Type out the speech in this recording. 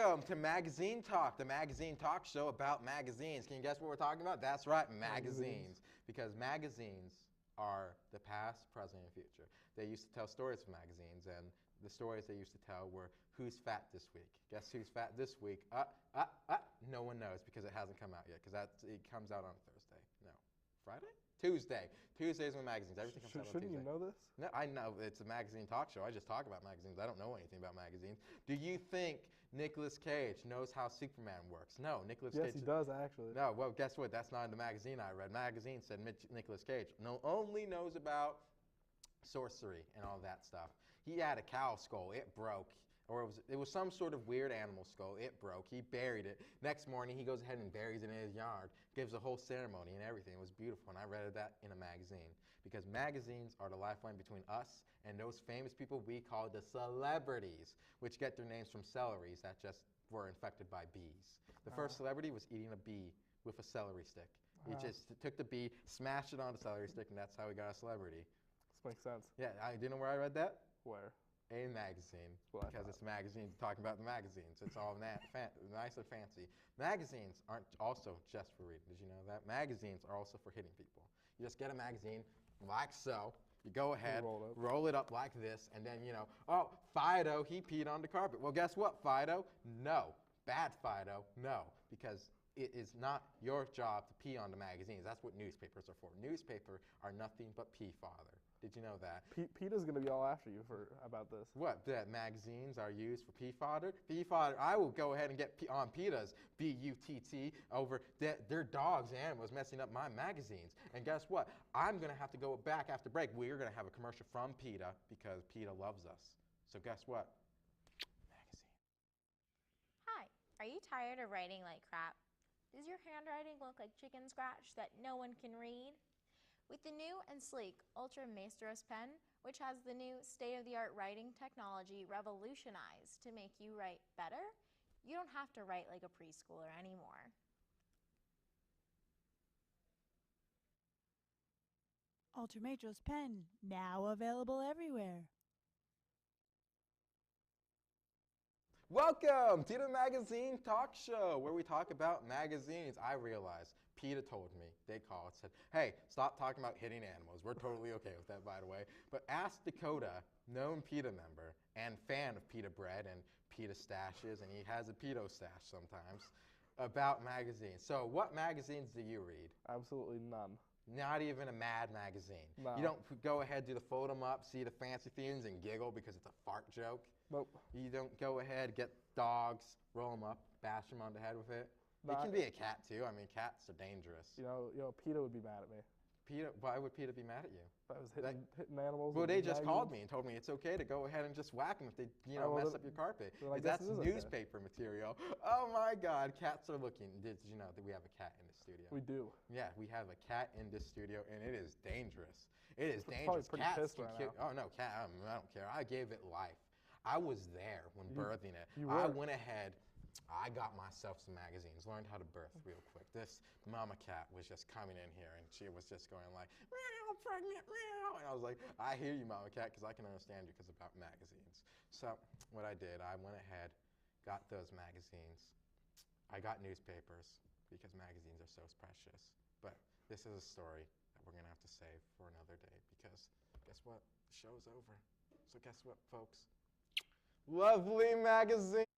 Welcome to Magazine Talk, the magazine talk show about magazines. Can you guess what we're talking about? That's right, magazines. Because magazines are the past, present, and future. They used to tell stories of magazines, and the stories they used to tell were who's fat this week. Guess who's fat this week? No one knows because it hasn't come out yet because it comes out on Thursday. No. Friday? Tuesday. Tuesdays with magazines. Everything comes out on Tuesday. Shouldn't you know this? No, I know. It's a magazine talk show. I just talk about magazines. I don't know anything about magazines. Do you think Nicolas Cage knows how Superman works? No, Nicolas Cage. Yes, he does, actually. No, well, guess what? That's not in the magazine I read. Magazine said Nicolas Cage only knows about sorcery and all that stuff. He had a cow skull. It broke. Or it was some sort of weird animal skull. It broke. He buried it. Next morning, he goes ahead and buries it in his yard. Gives a whole ceremony and everything. It was beautiful, and I read that in a magazine. Because magazines are the lifeline between us and those famous people we call the celebrities, which get their names from celeries that just were infected by bees. The first celebrity was eating a bee with a celery stick. He just took the bee, smashed it on the celery stick, and that's how he got a celebrity. This makes sense. Yeah, do you know where I read that? Where? A magazine, Well, because it's a magazine talking about the magazines. It's all nice and fancy. Magazines aren't also just for reading. Did you know that? Magazines are also for hitting people. You just get a magazine like so. You go ahead, roll it up like this, and then, you know, oh, Fido, he peed on the carpet. Well, guess what, Fido? No. Bad Fido, no. Because it is not your job to pee on the magazines. That's what newspapers are for. Newspapers are nothing but pee fodder. Did you know that? PETA's going to be all after you about this. What? That magazines are used for pee fodder? Pee fodder. I will go ahead and get on PETA's, B-U-T-T, over their dogs and animals messing up my magazines. And guess what? I'm going to have to go back after break. We're going to have a commercial from PETA because PETA loves us. So guess what? Magazine. Hi. Are you tired of writing like crap? Does your handwriting look like chicken scratch that no one can read? With the new and sleek Ultra Maestros pen, which has the new state-of-the-art writing technology revolutionized to make you write better, you don't have to write like a preschooler anymore. Ultra Maestros pen, now available everywhere. Welcome to the Magazine Talk Show, where we talk about magazines. I realize PETA told me, they called, said, hey, stop talking about hitting animals. We're totally okay with that, by the way. But ask Dakota, known PETA member and fan of PETA bread and PETA stashes, and he has a PETA stash sometimes, about magazines. So what magazines do you read? Absolutely none. Not even a Mad magazine. No. You don't go ahead, do the fold 'em up, see the fancy things, and giggle because it's a fart joke. Nope. You don't go ahead, get dogs, roll them up, bash them on the head with it. It can be a cat too. I mean, cats are dangerous. You know, PETA would be mad at me. PETA, why would PETA be mad at you? If I was hitting animals. Well, they just called me and told me it's okay to go ahead and just whack them if they, mess up your carpet. That's newspaper material. Oh my God, cats are looking. Did you know that we have a cat in the studio? We do. Yeah, we have a cat in this studio, and it is dangerous. It is Probably dangerous. pretty Cats pissed can right kill. now. Oh no, cat. I don't care. I gave it life. I was there when birthing it. You I were. went ahead. I got myself some magazines, learned how to birth real quick. This mama cat was just coming in here, and she was just going like, meow, pregnant, meow. And I was like, I hear you, mama cat, because I can understand you because about magazines. So what I did, I went ahead, got those magazines. I got newspapers because magazines are so precious. But this is a story that we're going to have to save for another day because guess what? The show's over. So guess what, folks? Lovely magazine.